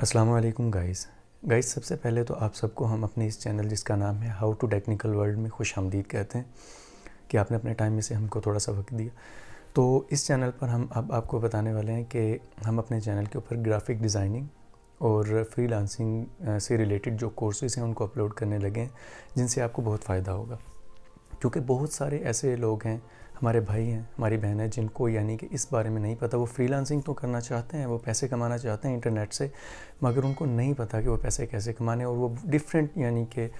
अस्सलाम वालेकुम गाइस सबसे पहले तो आप सबको हम अपने इस चैनल जिसका नाम है हाउ टू टेक्निकल वर्ल्ड में खुशामदीद कहते हैं कि आपने अपने टाइम में से हमको थोड़ा सा वक्त दिया। तो इस चैनल पर हम अब आपको बताने वाले हैं कि हम अपने चैनल के ऊपर ग्राफिक डिज़ाइनिंग और फ्रीलांसिंग से रिलेटेड जो कोर्सेज़ हैं उनको अपलोड करने लगे हैं, जिनसे आपको बहुत फ़ायदा होगा। क्योंकि बहुत सारे ऐसे लोग हैं, हमारे भाई हैं, हमारी बहन है, जिनको यानी कि इस बारे में नहीं पता। वो फ्रीलांसिंग तो करना चाहते हैं, वो पैसे कमाना चाहते हैं इंटरनेट से, मगर उनको नहीं पता कि वो पैसे कैसे कमाने। और वो डिफरेंट यानी कि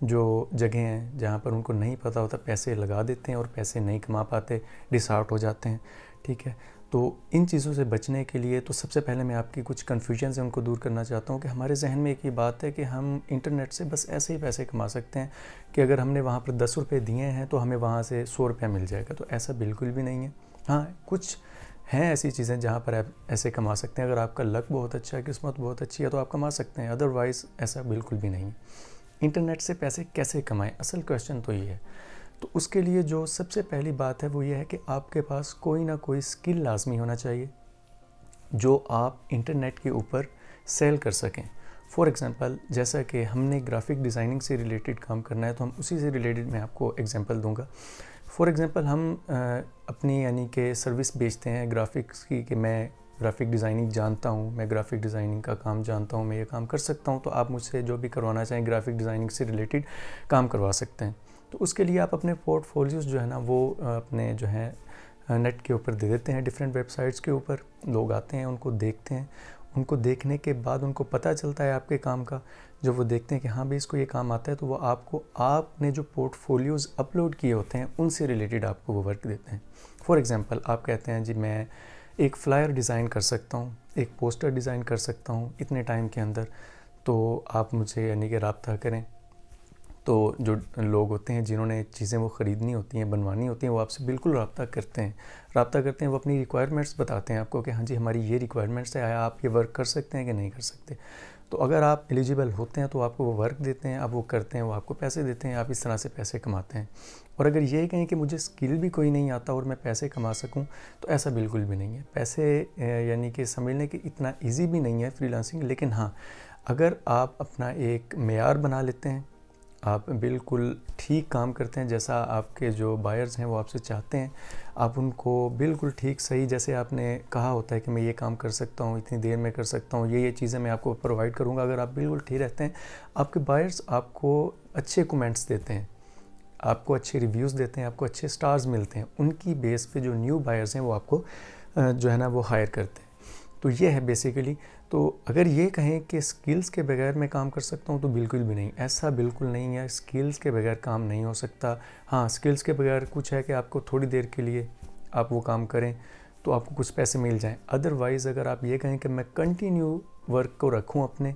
जो जगह हैं जहाँ पर उनको नहीं पता होता, पैसे लगा देते हैं और पैसे नहीं कमा पाते, डिसहार्ट हो जाते हैं। ठीक है, तो इन चीज़ों से बचने के लिए तो सबसे पहले मैं आपकी कुछ कन्फ्यूजन से उनको दूर करना चाहता हूँ कि हमारे जहन में एक ही बात है कि हम इंटरनेट से बस ऐसे ही पैसे कमा सकते हैं कि अगर हमने वहाँ पर 10 रुपये दिए हैं तो हमें वहाँ से 100 रुपया मिल जाएगा। तो ऐसा बिल्कुल भी नहीं है। हाँ, कुछ हैं ऐसी चीज़ें जहाँ पर आप ऐसे कमा सकते हैं। अगर आपका लक बहुत अच्छा है, किस्मत बहुत अच्छी है, तो आप कमा सकते हैं, अदरवाइज़ ऐसा बिल्कुल भी नहीं है। इंटरनेट से पैसे कैसे कमाएं, असल क्वेश्चन तो ये है। तो उसके लिए जो सबसे पहली बात है वो ये है कि आपके पास कोई ना कोई स्किल लाजमी होना चाहिए जो आप इंटरनेट के ऊपर सेल कर सकें। फॉर एग्ज़ाम्पल, जैसा कि हमने ग्राफिक डिज़ाइनिंग से रिलेटेड काम करना है तो हम उसी से रिलेटेड मैं आपको एग्जांपल दूंगा। फॉर एग्ज़ाम्पल, हम अपनी यानी कि सर्विस बेचते हैं ग्राफिक्स की कि मैं ग्राफिक डिज़ाइनिंग जानता हूँ, मैं ग्राफिक डिज़ाइनिंग का काम जानता हूँ, मैं ये काम कर सकता हूँ, तो आप मुझसे जो भी करवाना चाहें ग्राफिक डिज़ाइनिंग से रिलेटेड काम करवा सकते हैं। तो उसके लिए आप अपने पोर्टफोलियोज़ जो है ना वो अपने जो है नेट के ऊपर दे देते हैं, डिफरेंट वेबसाइट्स के ऊपर। लोग आते हैं, उनको देखते हैं, उनको देखने के बाद उनको पता चलता है आपके काम का। जब वो देखते हैं कि हाँ भाई इसको ये काम आता है, तो वो आपको आपने जो पोर्टफोलियोज़ अपलोड किए होते हैं उनसे रिलेटेड आपको वो वर्क देते हैं। फॉर एग्ज़ाम्पल, आप कहते हैं जी मैं एक फ़्लायर डिज़ाइन कर सकता हूँ, एक पोस्टर डिज़ाइन कर सकता हूँ इतने टाइम के अंदर, तो आप मुझे यानी कि रब्ता करें। तो जो लोग होते हैं जिन्होंने चीज़ें वो ख़रीदनी होती हैं, बनवानी होती हैं, वो आपसे बिल्कुल रब्ता करते हैं। वो अपनी रिक्वायरमेंट्स बताते हैं आपको कि हाँ जी हमारी ये रिक्वायरमेंट्स है, आप ये वर्क कर सकते हैं कि नहीं कर सकते। तो अगर आप एलिजिबल होते हैं तो आपको वो वर्क देते हैं, आप वो करते हैं, वो आपको पैसे देते हैं, आप इस तरह से पैसे कमाते हैं। और अगर ये कहें कि मुझे स्किल भी कोई नहीं आता और मैं पैसे कमा सकूं, तो ऐसा बिल्कुल भी नहीं है। पैसे यानी कि समझने कि इतना ईजी भी नहीं है फ्रीलांसिंग। लेकिन हाँ, अगर आप अपना एक मेयार बना लेते हैं, आप बिल्कुल ठीक काम करते हैं जैसा आपके जो बायर्स हैं वो आपसे चाहते हैं, आप उनको बिल्कुल ठीक सही जैसे आपने कहा होता है कि मैं ये काम कर सकता हूँ, इतनी देर में कर सकता हूँ, ये चीज़ें मैं आपको प्रोवाइड करूँगा, अगर आप बिल्कुल ठीक रहते हैं, आपके बायर्स आपको अच्छे कमेंट्स देते हैं, आपको अच्छे रिव्यूज़ देते हैं, आपको अच्छे स्टार्स मिलते हैं। उनकी बेस पे जो न्यू बायर्स हैं वो आपको जो है ना वो हायर करते हैं। तो ये है बेसिकली। तो अगर ये कहें कि स्किल्स के बगैर मैं काम कर सकता हूँ, तो बिल्कुल भी नहीं, ऐसा बिल्कुल नहीं है। स्किल्स के बगैर काम नहीं हो सकता। हाँ, स्किल्स के बगैर कुछ है कि आपको थोड़ी देर के लिए आप वो काम करें तो आपको कुछ पैसे मिल जाएं। अदरवाइज़ अगर आप ये कहें कि मैं कंटिन्यू वर्क को रखूँ अपने,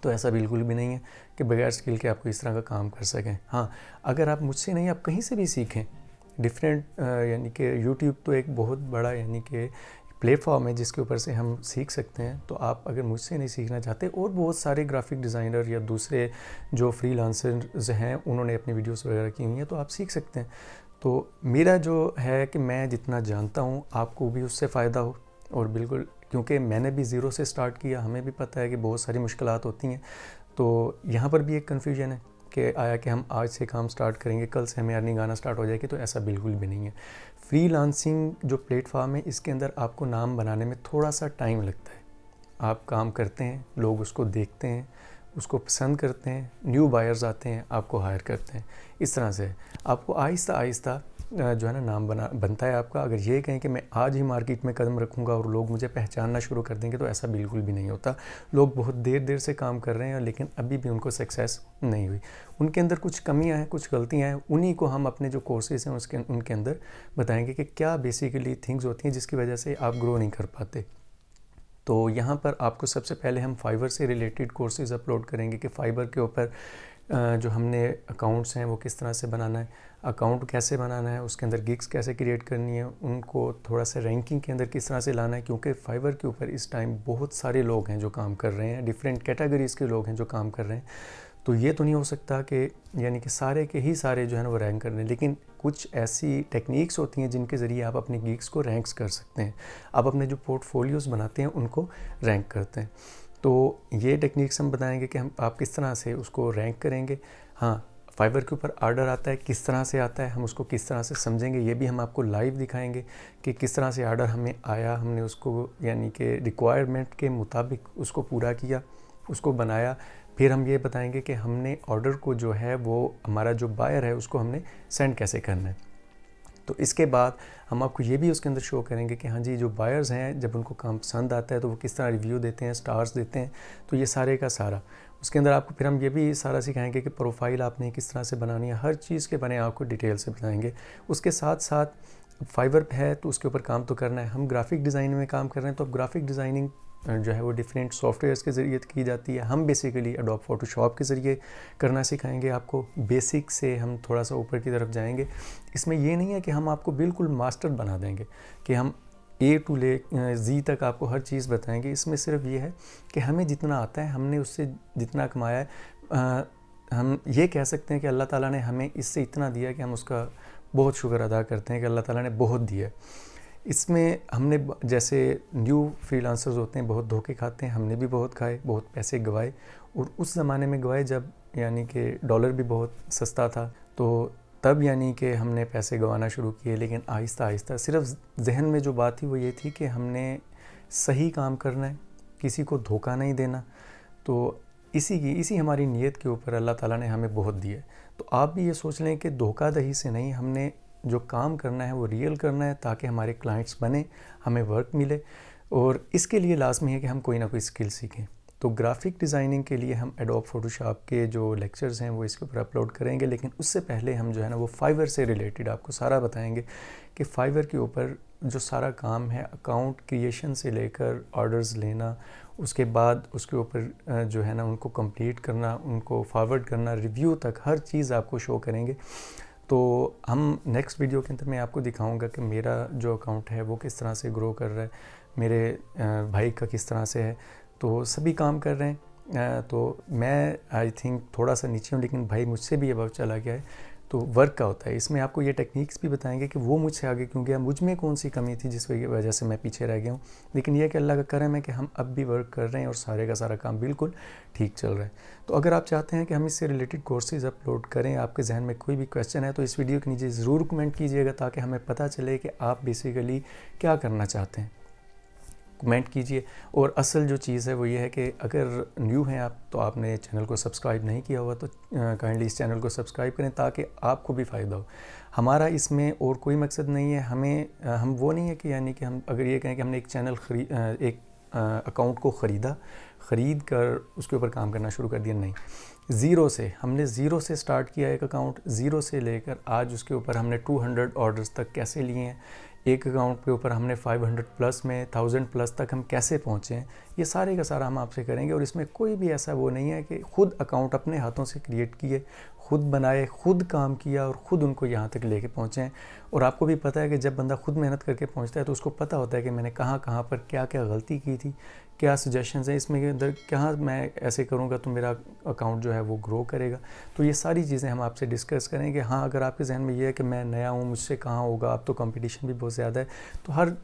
तो ऐसा बिल्कुल भी नहीं है कि बगैर स्किल के आप इस तरह का काम कर सकें। हाँ, अगर आप मुझसे नहीं, आप कहीं से भी सीखें, डिफरेंट यानी कि यूट्यूब तो एक बहुत बड़ा यानी कि प्लेटफॉर्म है जिसके ऊपर से हम सीख सकते हैं। तो आप अगर मुझसे नहीं सीखना चाहते, और बहुत सारे ग्राफिक डिज़ाइनर या दूसरे जो फ्रीलांसर्स हैं उन्होंने अपनी वीडियोस वगैरह की हुई हैं, तो आप सीख सकते हैं। तो मेरा जो है कि मैं जितना जानता हूँ आपको भी उससे फ़ायदा हो। और बिल्कुल, क्योंकि मैंने भी ज़ीरो से स्टार्ट किया, हमें भी पता है कि बहुत सारी मुश्किलात होती हैं। तो यहाँ पर भी एक कन्फ्यूजन है कि आया कि हम आज से काम स्टार्ट करेंगे, कल से हमें अर्निंग आना स्टार्ट हो जाएगी, तो ऐसा बिल्कुल भी नहीं है। फ्रीलांसिंग जो प्लेटफॉर्म है, इसके अंदर आपको नाम बनाने में थोड़ा सा टाइम लगता है। आप काम करते हैं, लोग उसको देखते हैं, उसको पसंद करते हैं, न्यू बायर्स आते हैं, आपको हायर करते हैं। इस तरह से आपको आहिस्ता आहिस्ता जो है ना नाम बनता है आपका। अगर ये कहें कि मैं आज ही मार्केट में कदम रखूँगा और लोग मुझे पहचानना शुरू कर देंगे, तो ऐसा बिल्कुल भी नहीं होता। लोग बहुत देर से काम कर रहे हैं लेकिन अभी भी उनको सक्सेस नहीं हुई। उनके अंदर कुछ कमियां हैं, कुछ गलतियां हैं, उन्हीं को हम अपने जो कोर्सेज़ हैं उनके अंदर बताएंगे कि क्या बेसिकली थिंग्स होती हैं जिसकी वजह से आप ग्रो नहीं कर पाते। तो यहाँ पर आपको सबसे पहले हम फाइवर से रिलेटेड कोर्सेज़ अपलोड करेंगे कि फाइवर के ऊपर जो हमने अकाउंट्स हैं वो किस तरह से बनाना है, अकाउंट कैसे बनाना है, उसके अंदर गिग्स कैसे क्रिएट करनी है, उनको थोड़ा सा रैंकिंग के अंदर किस तरह से लाना है। क्योंकि फाइवर के ऊपर इस टाइम बहुत सारे लोग हैं जो काम कर रहे हैं, डिफरेंट कैटेगरीज़ के लोग हैं जो काम कर रहे हैं। तो ये तो नहीं हो सकता कि यानी कि सारे के ही सारे जो है ना वो रैंक कर रहे हैं, लेकिन कुछ ऐसी टेक्निक्स होती हैं जिनके ज़रिए आप अपने गिग्स को रैंक्स कर सकते हैं। आप अपने जो पोर्टफोलियोज़ बनाते हैं उनको रैंक करते हैं। तो ये टेक्निक्स हम बताएंगे कि हम आप किस तरह से उसको रैंक करेंगे। हाँ, फाइवर के ऊपर ऑर्डर आता है, किस तरह से आता है, हम उसको किस तरह से समझेंगे, ये भी हम आपको लाइव दिखाएंगे कि किस तरह से ऑर्डर हमें आया, हमने उसको यानी कि रिक्वायरमेंट के मुताबिक उसको पूरा किया, उसको बनाया। फिर हम ये बताएंगे कि हमने ऑर्डर को जो है वो हमारा जो बायर है उसको हमने सेंड कैसे करना है। तो इसके बाद हम आपको ये भी उसके अंदर शो करेंगे कि हाँ जी, जो बायर्स हैं जब उनको काम पसंद आता है तो वो किस तरह रिव्यू देते हैं, स्टार्स देते हैं। तो ये सारे का सारा उसके अंदर आपको फिर हम ये भी सारा सिखाएंगे कि प्रोफाइल आपने किस तरह से बनानी है, हर चीज़ के बारे में आपको डिटेल से बताएंगे। उसके साथ साथ फाइवर है तो उसके ऊपर काम तो करना है। हम ग्राफिक डिज़ाइन में काम कर रहे हैं, तो अब ग्राफिक डिज़ाइनिंग जो है वो डिफरेंट सॉफ्टवेयर्स के ज़रिए की जाती है। हम बेसिकली एडोब फोटोशॉप के ज़रिए करना सिखाएंगे आपको। बेसिक से हम थोड़ा सा ऊपर की तरफ जाएंगे। इसमें ये नहीं है कि हम आपको बिल्कुल मास्टर बना देंगे कि हम A to Z तक आपको हर चीज़ बताएंगे। इसमें सिर्फ ये है कि हमें जितना आता है, हमने उससे जितना कमाया है, हम ये कह सकते हैं कि अल्लाह ताला ने हमें इससे इतना दिया कि हम उसका बहुत शुक्र अदा करते हैं कि अल्लाह ताला ने बहुत दिया है। इसमें हमने जैसे न्यू फ्रीलांसर्स होते हैं, बहुत धोखे खाते हैं, हमने भी बहुत खाए, बहुत पैसे गवाए। और उस ज़माने में गवाए जब यानी कि डॉलर भी बहुत सस्ता था, तो तब यानी कि हमने पैसे गंवाना शुरू किए। लेकिन आहिस्ता आहिस्ता सिर्फ जहन में जो बात थी वो ये थी कि हमने सही काम करना है, किसी को धोखा नहीं देना। तो इसी हमारी नीयत के ऊपर अल्लाह ताला ने हमें बहुत दिया है। तो आप भी ये सोच लें कि धोखाधड़ी से नहीं, हमने जो काम करना है वो रियल करना है ताकि हमारे क्लाइंट्स बने, हमें वर्क मिले। और इसके लिए लाजमी है कि हम कोई ना कोई स्किल सीखें। तो ग्राफिक डिज़ाइनिंग के लिए हम एडोब फोटोशॉप के जो लेक्चर्स हैं वो इसके ऊपर अपलोड करेंगे। लेकिन उससे पहले हम जो है ना वो फाइवर से रिलेटेड आपको सारा बताएंगे कि फाइवर के ऊपर जो सारा काम है, अकाउंट क्रिएशन से लेकर ऑर्डर्स लेना, उसके बाद उसके ऊपर जो है ना उनको कंप्लीट करना, उनको फॉरवर्ड करना, रिव्यू तक हर चीज़ आपको शो करेंगे। तो हम नेक्स्ट वीडियो के अंदर मैं आपको दिखाऊंगा कि मेरा जो अकाउंट है वो किस तरह से ग्रो कर रहा है, मेरे भाई का किस तरह से है। तो सभी काम कर रहे हैं। तो मैं आई थिंक थोड़ा सा नीचे हूँ, लेकिन भाई मुझसे भी अबव चला गया है। तो वर्क का होता है, इसमें आपको ये टेक्निक्स भी बताएंगे कि वो मुझसे आगे क्यों गया, मुझ में कौन सी कमी थी जिस वजह से मैं पीछे रह गया हूँ। लेकिन यह कि अल्लाह का करम है कि हम अब भी वर्क कर रहे हैं और सारे का सारा काम बिल्कुल ठीक चल रहा है। तो अगर आप चाहते हैं कि हम इससे रिलेटेड कोर्सेज अपलोड करें, आपके जहन में कोई भी क्वेश्चन है तो इस वीडियो के नीचे ज़रूर कमेंट कीजिएगा ताकि हमें पता चले कि आप बेसिकली क्या करना चाहते हैं। कमेंट कीजिए। और असल जो चीज़ है वो ये है कि अगर न्यू हैं आप तो आपने चैनल को सब्सक्राइब नहीं किया हुआ तो काइंडली इस चैनल को सब्सक्राइब करें ताकि आपको भी फ़ायदा हो। हमारा इसमें और कोई मकसद नहीं है, हम वो नहीं है कि यानी कि हम अगर ये कहें कि हमने एक चैनल एक अकाउंट को ख़रीद कर उसके ऊपर काम करना शुरू कर दिया, नहीं। हमने ज़ीरो से स्टार्ट किया एक अकाउंट, ज़ीरो से लेकर आज उसके ऊपर हमने 200 ऑर्डर्स तक कैसे लिए हैं, एक अकाउंट के ऊपर हमने 500 प्लस में 1000 प्लस तक हम कैसे पहुँचे हैं, ये सारे का सारा हम आपसे करेंगे। और इसमें कोई भी ऐसा वो नहीं है कि ख़ुद अकाउंट अपने हाथों से क्रिएट किए, ख़ुद बनाए, ख़ुद काम किया और ख़ुद उनको यहाँ तक लेके पहुँचे हैं। और आपको भी पता है कि जब बंदा खुद मेहनत करके पहुँचता है तो उसको पता होता है कि मैंने कहाँ पर क्या क्या गलती की थी, क्या सजेशंस हैं इसमें के अंदर, कहाँ मैं ऐसे करूँगा तो मेरा अकाउंट जो है वो ग्रो करेगा। तो ये सारी चीज़ें हम आपसे डिस्कस करेंगे। हाँ, अगर आपके जहन में ये है कि मैं नया हूँ, मुझसे कहाँ होगा, अब तो कंपटीशन भी बहुत ज़्यादा है, तो हर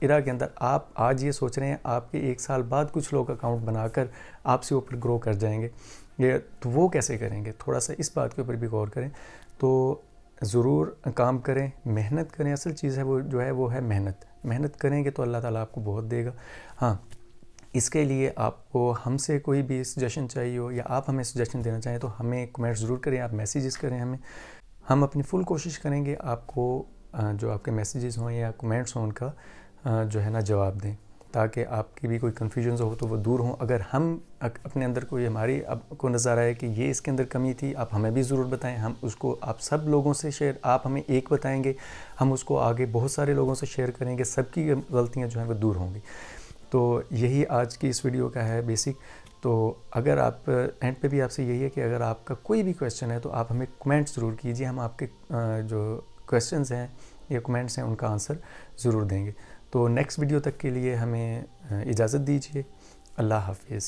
इरा के अंदर आप आज ये सोच रहे हैं आपके 1 साल बाद कुछ लोग अकाउंट बनाकर आपसे ऊपर ग्रो कर जाएंगे, ये तो वो कैसे करेंगे, थोड़ा सा इस बात के ऊपर भी गौर करें। तो ज़रूर काम करें, मेहनत करें। असल चीज़ है वो जो है वो है मेहनत करेंगे तो अल्लाह ताला आपको बहुत देगा। हाँ, इसके लिए आपको हमसे कोई भी सजेशन चाहिए हो या आप हमें सजेशन देना चाहें तो हमें कमेंट ज़रूर करें, आप मैसेजेस करें हमें। हम अपनी फुल कोशिश करेंगे आपको जो आपके मैसेजेस हों या कमेंट्स हों उनका जो है ना जवाब दें, ताकि आपकी भी कोई कन्फ्यूजन हो तो वो दूर हों। अगर हम अपने अंदर कोई हमारी आपको नज़र आए कि ये इसके अंदर कमी थी, आप हमें भी ज़रूर बताएं। हम उसको आप सब लोगों से शेयर, आप हमें एक बताएंगे, हम उसको आगे बहुत सारे लोगों से शेयर करेंगे, सबकी गलतियाँ जो हैं वो दूर होंगी। तो यही आज की इस वीडियो का है बेसिक। तो अगर आप एंड पे भी आपसे यही है कि अगर आपका कोई भी क्वेश्चन है तो आप हमें कमेंट ज़रूर कीजिए, हम आपके जो क्वेश्चंस हैं या कमेंट्स हैं उनका आंसर ज़रूर देंगे। तो नेक्स्ट वीडियो तक के लिए हमें इजाज़त दीजिए। अल्लाह हाफिज़।